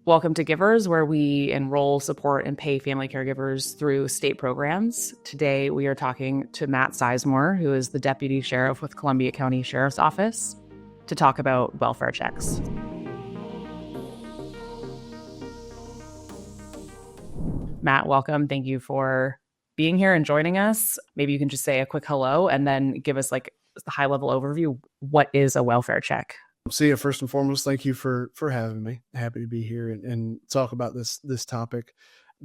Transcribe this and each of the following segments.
Welcome to Givers, where we enroll, support, and pay family caregivers through state programs. Today, we are talking to Matt Sizemore, who is the Deputy Sheriff with Columbia County Sheriff's Office, to talk about welfare checks. Matt, welcome. Thank you for being here and joining us. Maybe you can just say a quick hello and then give us like the high-level overview. What is a welfare check? See you. First and foremost, thank you for having me. Happy to be here and talk about this topic.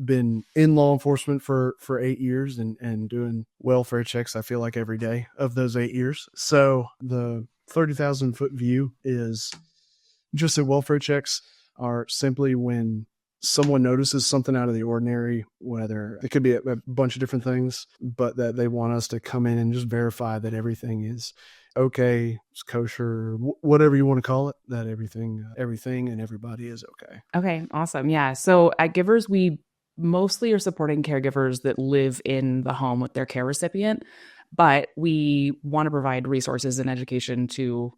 Been in law enforcement for 8 years and doing welfare checks, I feel like, every day of those 8 years. So the 30,000 foot view is just that welfare checks are simply when someone notices something out of the ordinary, whether it could be a bunch of different things, but that they want us to come in and just verify that everything is okay, it's kosher, whatever you want to call it, that everything and everybody is okay. Okay, awesome. Yeah. So at Givers, we mostly are supporting caregivers that live in the home with their care recipient, but we want to provide resources and education to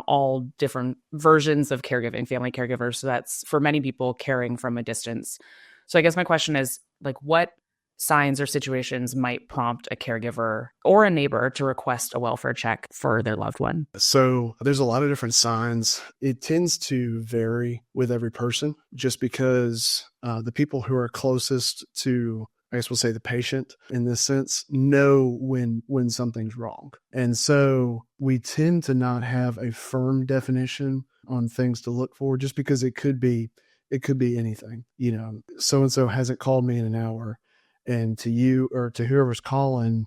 all different versions of caregiving, family caregivers. So that's for many people caring from a distance. So I guess my question is, like, what signs or situations might prompt a caregiver or a neighbor to request a welfare check for their loved one? So there's a lot of different signs. It tends to vary with every person just because the people who are closest to, I guess we'll say, the patient in this sense, know when something's wrong. And so we tend to not have a firm definition on things to look for just because it could be anything. So-and-so hasn't called me in an hour. And to you or to whoever's calling,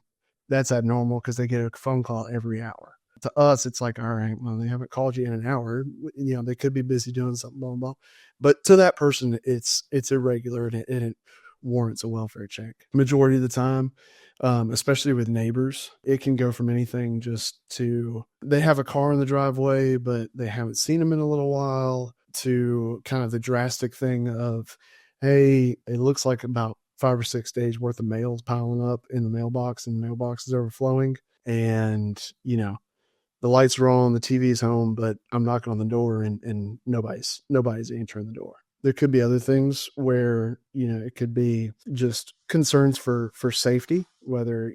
that's abnormal because they get a phone call every hour. To us, it's like, all right, well, they haven't called you in an hour. They could be busy doing something, blah, blah, blah. But to that person, it's irregular and it warrants a welfare check. Majority of the time, especially with neighbors, it can go from anything just to they have a car in the driveway, but they haven't seen them in a little while, to kind of the drastic thing of, hey, it looks like about 5 or 6 days worth of mail's piling up in the mailbox and the mailbox is overflowing. And, the lights are on, the TV's home, but I'm knocking on the door and nobody's answering the door. There could be other things where, it could be just concerns for safety, whether,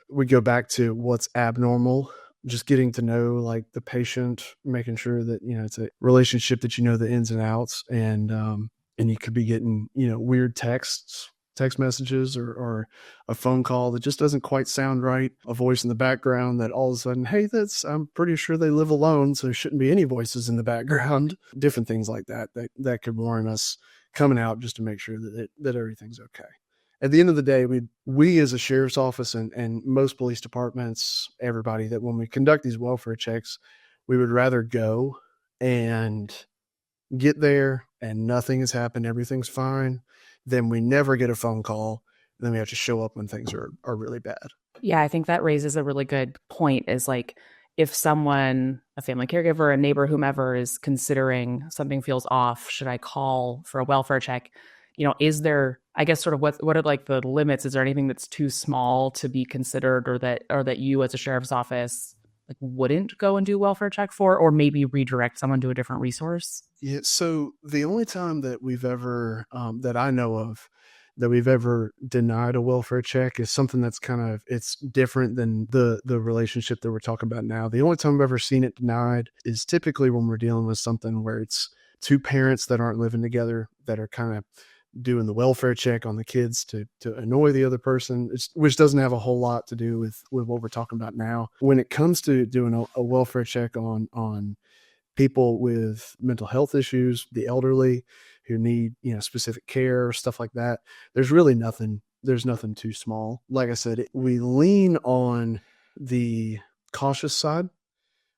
we go back to what's abnormal, just getting to know like the patient, making sure that, it's a relationship that the ins and outs, and you could be getting, weird text messages or a phone call that just doesn't quite sound right, a voice in the background that all of a sudden, hey, I'm pretty sure they live alone, so there shouldn't be any voices in the background. Different things like that could warrant us coming out just to make sure that everything's okay. At the end of the day, we as a sheriff's office and most police departments, everybody, that when we conduct these welfare checks, we would rather go and get there and nothing has happened, everything's fine, then we never get a phone call. Then we have to show up when things are really bad. Yeah, I think that raises a really good point, is like, if someone, a family caregiver, a neighbor, whomever, is considering something feels off, should I call for a welfare check? Is there, I guess, sort of what are like the limits? Is there anything that's too small to be considered, or that you as a sheriff's office like wouldn't go and do welfare check for, or maybe redirect someone to a different resource? Yeah. So the only time that we've ever, that I know of, that we've ever denied a welfare check is something that's it's different than the relationship that we're talking about now. The only time I've ever seen it denied is typically when we're dealing with something where it's two parents that aren't living together that are kind of doing the welfare check on the kids to annoy the other person, which doesn't have a whole lot to do with what we're talking about now. When it comes to doing a welfare check on people with mental health issues, the elderly who need, specific care, stuff like that, there's nothing too small. Like I said, we lean on the cautious side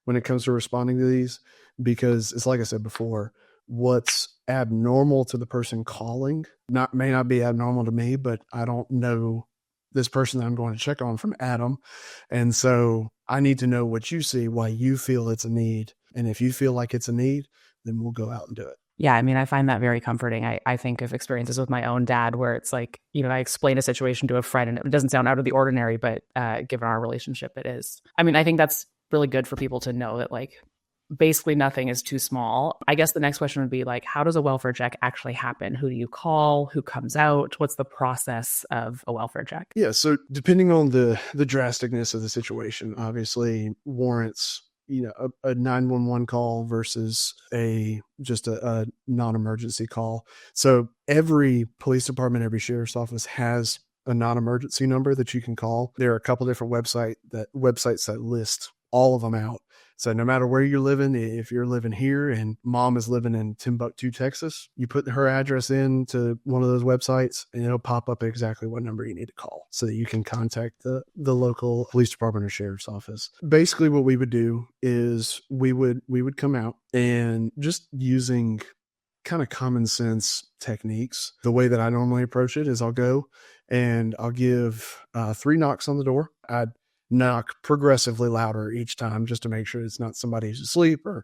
when it comes to responding to these, because it's like I said before, what's abnormal to the person calling may not be abnormal to me, but I don't know this person that I'm going to check on from Adam. And so I need to know what you see, why you feel it's a need. And if you feel like it's a need, then we'll go out and do it. Yeah, I mean, I find that very comforting. I think of experiences with my own dad where it's like, I explain a situation to a friend and it doesn't sound out of the ordinary, but given our relationship, it is. I mean, I think that's really good for people to know that, like, basically nothing is too small. I guess the next question would be like, how does a welfare check actually happen? Who do you call? Who comes out? What's the process of a welfare check? Yeah, so depending on the drasticness of the situation, obviously warrants a 911 call versus a non-emergency call. So every police department, every sheriff's office has a non-emergency number that you can call. There are a couple different websites that list all of them out. So no matter where you're living, if you're living here and mom is living in Timbuktu, Texas, you put her address into one of those websites and it'll pop up exactly what number you need to call so that you can contact the local police department or sheriff's office. Basically what we would do is we would come out and just using kind of common sense techniques. The way that I normally approach it is I'll go and I'll give 3 knocks on the door. I'd knock progressively louder each time just to make sure it's not somebody who's asleep or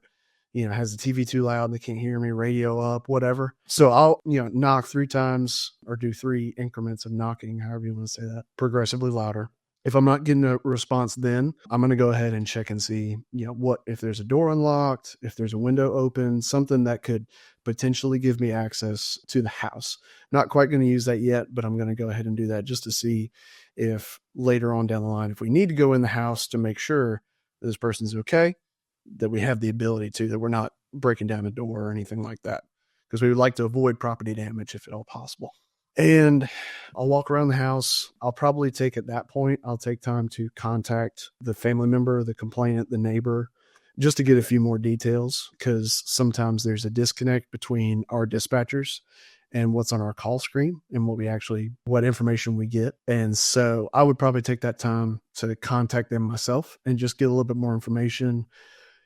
has the TV too loud and they can't hear me, radio up, whatever. So I'll knock 3 times or do 3 increments of knocking, however you want to say that, progressively louder. If I'm not getting a response, then I'm going to go ahead and check and see what if there's a door unlocked, if there's a window open, something that could potentially give me access to the house. Not quite going to use that yet, but I'm going to go ahead and do that just to see if later on down the line, if we need to go in the house to make sure that this person's okay, that we have the ability to, that we're not breaking down a door or anything like that, because we would like to avoid property damage if at all possible. And I'll walk around the house. I'll probably take at that point, I'll take time to contact the family member, the complainant, the neighbor, just to get a few more details, because sometimes there's a disconnect between our dispatchers and what's on our call screen and what information we get. And so I would probably take that time to contact them myself and just get a little bit more information.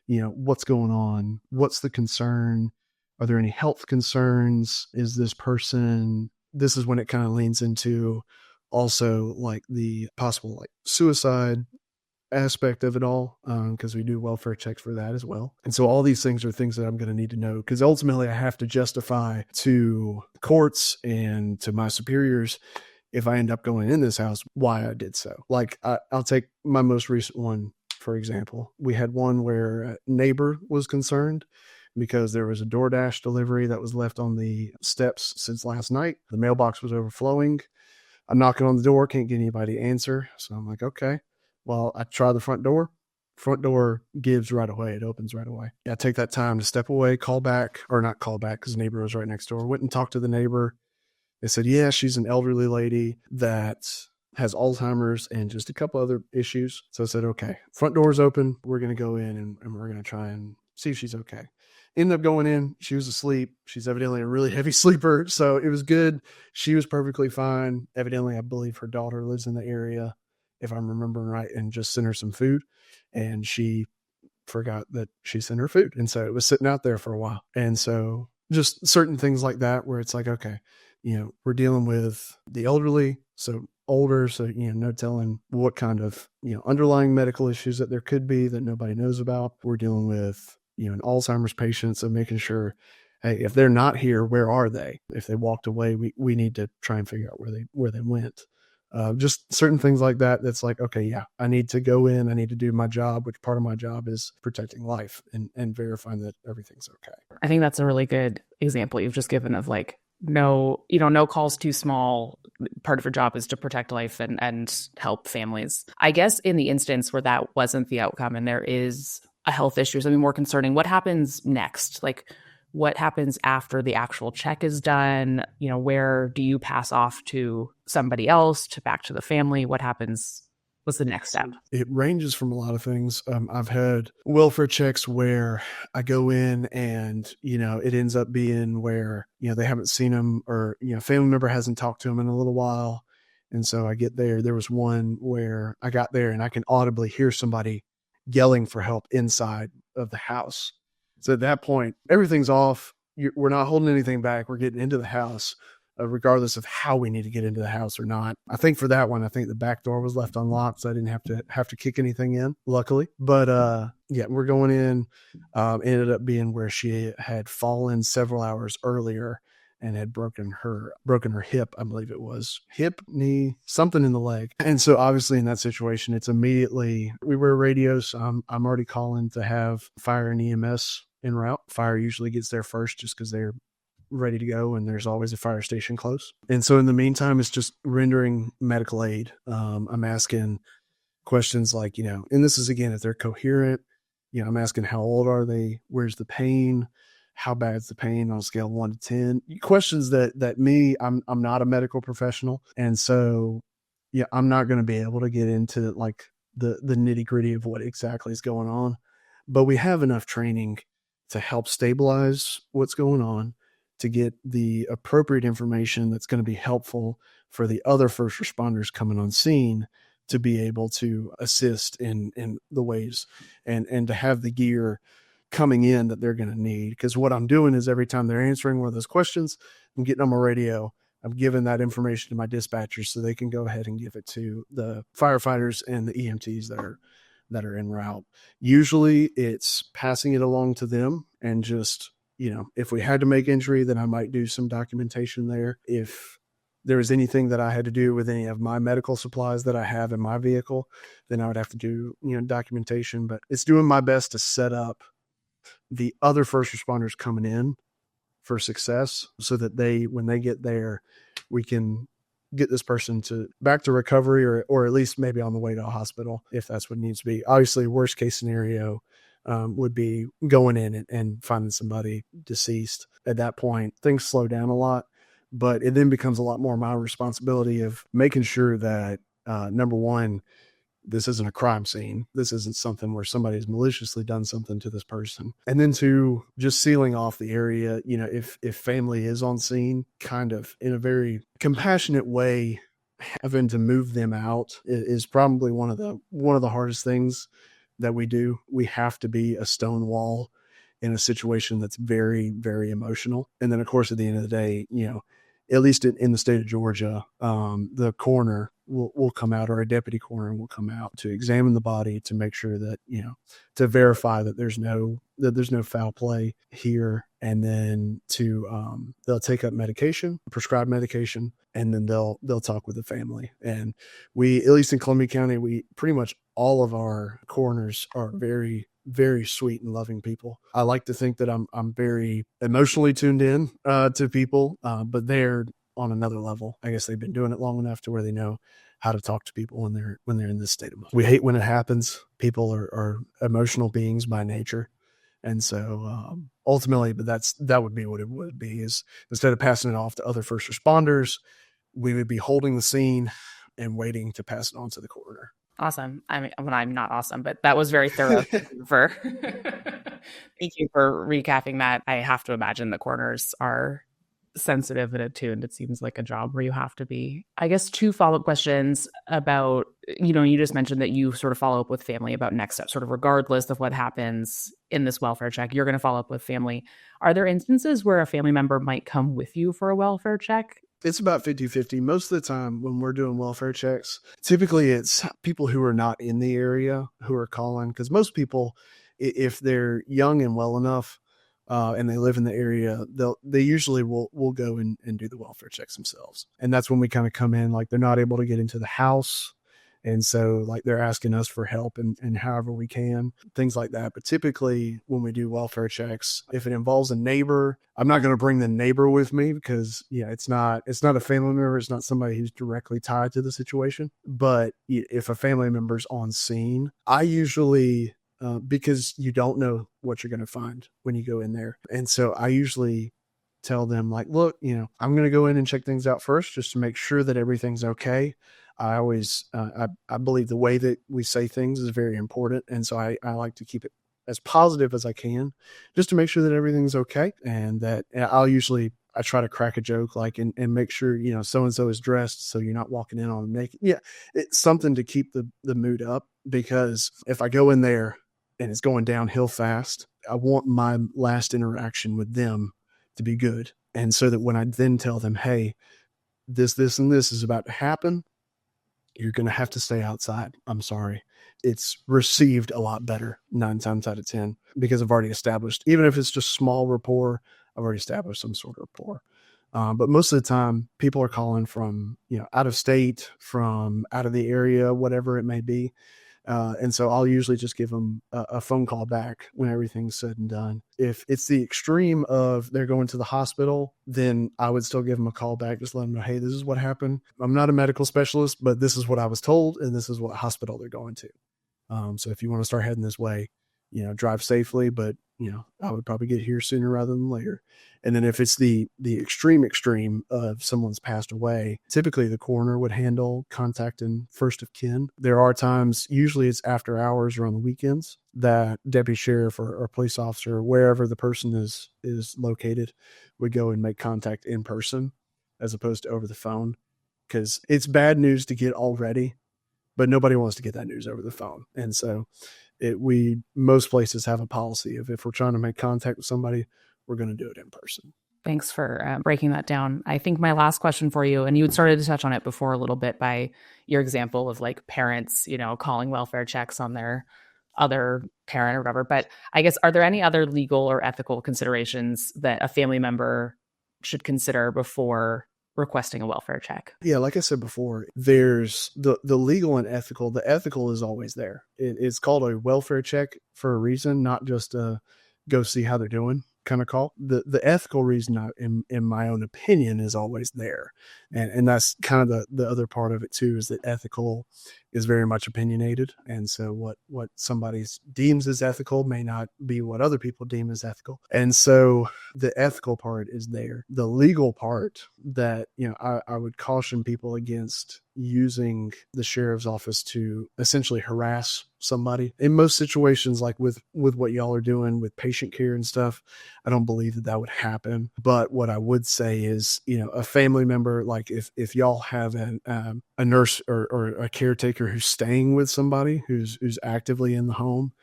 What's going on? What's the concern? Are there any health concerns? Is this is when it kind of leans into also like the possible like suicide aspect of it all, because we do welfare checks for that as well. And so all these things are things that I'm going to need to know, because ultimately I have to justify to courts and to my superiors, if I end up going in this house, why I did so. Like I'll take my most recent one, for example. We had one where a neighbor was concerned because there was a DoorDash delivery that was left on the steps since last night. The mailbox was overflowing. I'm knocking on the door, can't get anybody to answer. So I'm like, okay. Well, I try the front door. Front door gives right away. It opens right away. I take that time to step away, call back, or not call back because the neighbor was right next door. Went and talked to the neighbor. They said, yeah, she's an elderly lady that has Alzheimer's and just a couple other issues. So I said, okay, front door's open. We're going to go in and we're going to try and see if she's okay. Ended up going in. She was asleep. She's evidently a really heavy sleeper. So it was good. She was perfectly fine. Evidently, I believe her daughter lives in the area, if I'm remembering right, and just sent her some food. And she forgot that she sent her food. And so it was sitting out there for a while. And so just certain things like that, where it's like, okay, we're dealing with the elderly. So older. So, no telling what kind of, underlying medical issues that there could be that nobody knows about. We're dealing with, an Alzheimer's patient. So making sure, hey, if they're not here, where are they? If they walked away, we need to try and figure out where they went. Just certain things like that. That's like, okay, yeah, I need to go in. I need to do my job, which part of my job is protecting life and verifying that everything's okay. I think that's a really good example you've just given of like, no call's too small. Part of your job is to protect life and help families. I guess in the instance where that wasn't the outcome and there is a health issue, something more concerning, what happens next? Like, what happens after the actual check is done? Where do you pass off to somebody else, back to the family? What happens? What's the next step? It ranges from a lot of things. I've had welfare checks where I go in and, it ends up being where, they haven't seen them or, a family member hasn't talked to them in a little while. And so I get there. There was one where I got there and I can audibly hear somebody yelling for help inside of the house. So at that point, everything's off. We're not holding anything back. We're getting into the house, regardless of how we need to get into the house or not. I think for that one, I think the back door was left unlocked, so I didn't have to kick anything in, luckily. But we're going in. Ended up being where she had fallen several hours earlier and had broken her hip. I believe it was hip, knee, something in the leg. And so obviously in that situation, it's immediately, we wear radios. I'm already calling to have fire and EMS en route. Fire usually gets there first just because they're ready to go and there's always a fire station close. And so in the meantime, it's just rendering medical aid. I'm asking questions like, and this is again, if they're coherent, I'm asking how old are they? Where's the pain? How bad is the pain on a scale of 1 to 10? Questions that I'm not a medical professional. And so, I'm not going to be able to get into like the nitty gritty of what exactly is going on, but we have enough training to help stabilize what's going on, to get the appropriate information that's going to be helpful for the other first responders coming on scene to be able to assist in the ways and to have the gear coming in that they're going to need. Because what I'm doing is every time they're answering one of those questions, I'm getting on my radio, I'm giving that information to my dispatchers so they can go ahead and give it to the firefighters and the EMTs that are en route. Usually it's passing it along to them and just, if we had to make entry, then I might do some documentation there. If there was anything that I had to do with any of my medical supplies that I have in my vehicle, then I would have to do, documentation. But it's doing my best to set up the other first responders coming in for success so that when they get there, we can get this person back to recovery or at least maybe on the way to a hospital if that's what needs to be. Obviously, worst case scenario would be going in and finding somebody deceased. At that point, things slow down a lot, but it then becomes a lot more my responsibility of making sure that, number one, this isn't a crime scene. This isn't something where somebody's maliciously done something to this person. And then two, just sealing off the area, if family is on scene, kind of in a very compassionate way, having to move them out is probably one of the hardest things that we do. We have to be a stone wall in a situation that's very, very emotional. And then of course, at the end of the day, at least in the state of Georgia, the coroner will come out, or a deputy coroner will come out to examine the body to make sure that, to verify that there's no foul play here. And then they'll take up medication, prescribed medication, and then they'll talk with the family. And we, at least in Columbia County, we pretty much all of our coroners are very, very sweet and loving people. I like to think that I'm very emotionally tuned in to people, but they're on another level. I guess they've been doing it long enough to where they know how to talk to people when they're in this state of mind. We hate when it happens. People are emotional beings by nature. And so ultimately, but that would be what it would be, is instead of passing it off to other first responders, we would be holding the scene and waiting to pass it on to the coroner. Awesome. I mean, well, I'm not awesome, but that was very thorough. Thank you for recapping that. I have to imagine the coroners are sensitive and attuned. It seems like a job where you have to be. I guess 2 follow-up questions about, you just mentioned that you sort of follow up with family about next steps, sort of regardless of what happens in this welfare check, you're going to follow up with family. Are there instances where a family member might come with you for a welfare check? It's about 50-50. Most of the time when we're doing welfare checks, typically it's people who are not in the area who are calling, because most people, if they're young and well enough, and they live in the area, they usually will go and do the welfare checks themselves. And that's when we kind of come in, like they're not able to get into the house. And so like they're asking us for help and however we can, things like that. But typically when we do welfare checks, if it involves a neighbor, I'm not going to bring the neighbor with me because it's not a family member. It's not somebody who's directly tied to the situation. But if a family member's on scene, I usually, because you don't know what you're going to find when you go in there. And so I usually tell them like, look, I'm going to go in and check things out first just to make sure that everything's okay. I always, I believe the way that we say things is very important. And so I like to keep it as positive as I can just to make sure that everything's okay. And that I try to crack a joke, like, and make sure, so-and-so is dressed, so you're not walking in on them naked. Yeah. It's something to keep the mood up, because if I go in there and it's going downhill fast, I want my last interaction with them to be good. And so that when I then tell them, hey, this, and this is about to happen, you're going to have to stay outside. I'm sorry. It's received a lot better 9 times out of 10 because I've already established, even if it's just small rapport, I've already established some sort of rapport. But most of the time, people are calling from, out of state, from out of the area, whatever it may be. And so I'll usually just give them a phone call back when everything's said and done. If it's the extreme of they're going to the hospital, then I would still give them a call back, just let them know, hey, this is what happened. I'm not a medical specialist, but this is what I was told, and this is what hospital they're going to. So if you want to start heading this way, drive safely, but I would probably get here sooner rather than later. And then if it's the extreme of someone's passed away, typically the coroner would handle contacting first of kin. There are times, usually it's after hours or on the weekends, that deputy sheriff or police officer, wherever the person is located, would go and make contact in person as opposed to over the phone, because it's bad news to get already, but nobody wants to get that news over the phone. And so most places have a policy of, if we're trying to make contact with somebody, we're going to do it in person. Thanks for breaking that down. I think my last question for you, and you had started to touch on it before a little bit by your example of like parents, calling welfare checks on their other parent or whatever. But I guess, are there any other legal or ethical considerations that a family member should consider before requesting a welfare check? Yeah, like I said before, there's the legal and ethical. The ethical is always there. It's called a welfare check for a reason, not just a go see how they're doing kind of call. The ethical reason, in my own opinion, is always there. And that's kind of the other part of it too, is that ethical is very much opinionated. And so what somebody deems as ethical may not be what other people deem as ethical. And so the ethical part is there. The legal part that, I would caution people against using the sheriff's office to essentially harass somebody. In most situations, like with what y'all are doing with patient care and stuff, I don't believe that would happen. But what I would say is, a family member, like if y'all have a nurse or a caretaker who's staying with somebody who's actively in the home,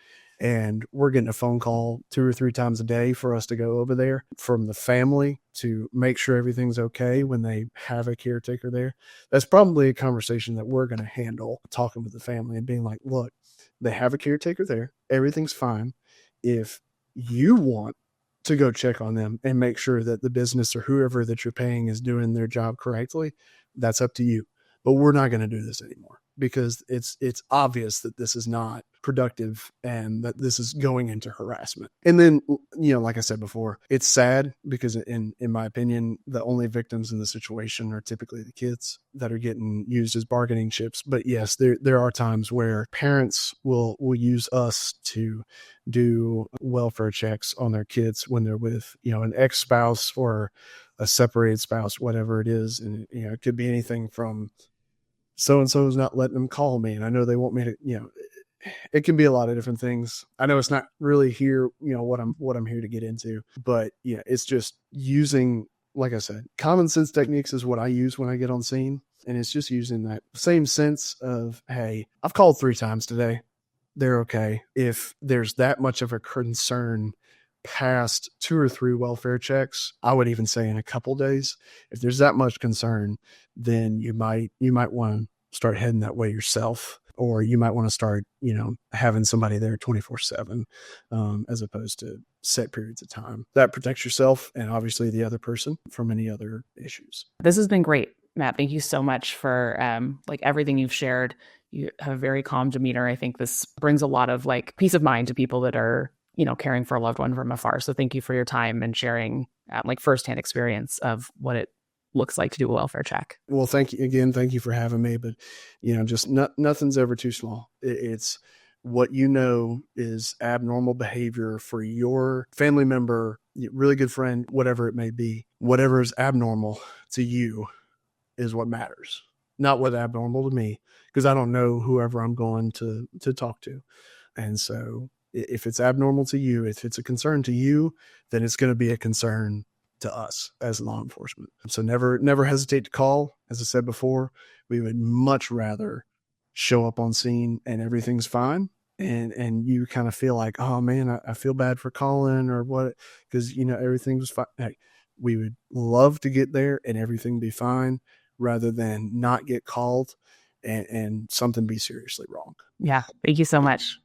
and we're getting a phone call 2 or 3 times a day for us to go over there from the family to make sure everything's okay when they have a caretaker there, that's probably a conversation that we're going to handle, talking with the family and being like, look, they have a caretaker there. Everything's fine. If you want to go check on them and make sure that the business or whoever that you're paying is doing their job correctly, that's up to you. But we're not going to do this anymore, because it's obvious that this is not productive and that this is going into harassment. And then, like I said before, it's sad because in my opinion, the only victims in the situation are typically the kids that are getting used as bargaining chips. But yes, there are times where parents will use us to do welfare checks on their kids when they're with, an ex-spouse or a separated spouse, whatever it is. And, it could be anything from so-and-so is not letting them call me, and I know they want me to, it can be a lot of different things. I know it's not really here, what I'm here to get into, but it's just using, like I said, common sense techniques is what I use when I get on scene. And it's just using that same sense of, hey, I've called 3 times today. They're okay. If there's that much of a concern past 2 or 3 welfare checks, I would even say in a couple days, if there's that much concern, then you might want to start heading that way yourself, or you might want to start, having somebody there 24/7, as opposed to set periods of time. That protects yourself and obviously the other person from any other issues. This has been great, Matt. Thank you so much for everything you've shared. You have a very calm demeanor. I think this brings a lot of peace of mind to people that are, caring for a loved one from afar. So thank you for your time and sharing firsthand experience of what it looks like to do a welfare check. Well, thank you again. Thank you for having me. But, just nothing's ever too small. It's what is abnormal behavior for your family member, really good friend, whatever it may be. Whatever is abnormal to you is what matters, not what's abnormal to me, because I don't know whoever I'm going to talk to. And so if it's abnormal to you, if it's a concern to you, then it's going to be a concern to us as law enforcement. So never hesitate to call. As I said before, we would much rather show up on scene and everything's fine, and you kind of feel like, oh man, I feel bad for calling or what, because everything was fine. Hey, we would love to get there and everything be fine, rather than not get called and something be seriously wrong. Yeah. Thank you so much.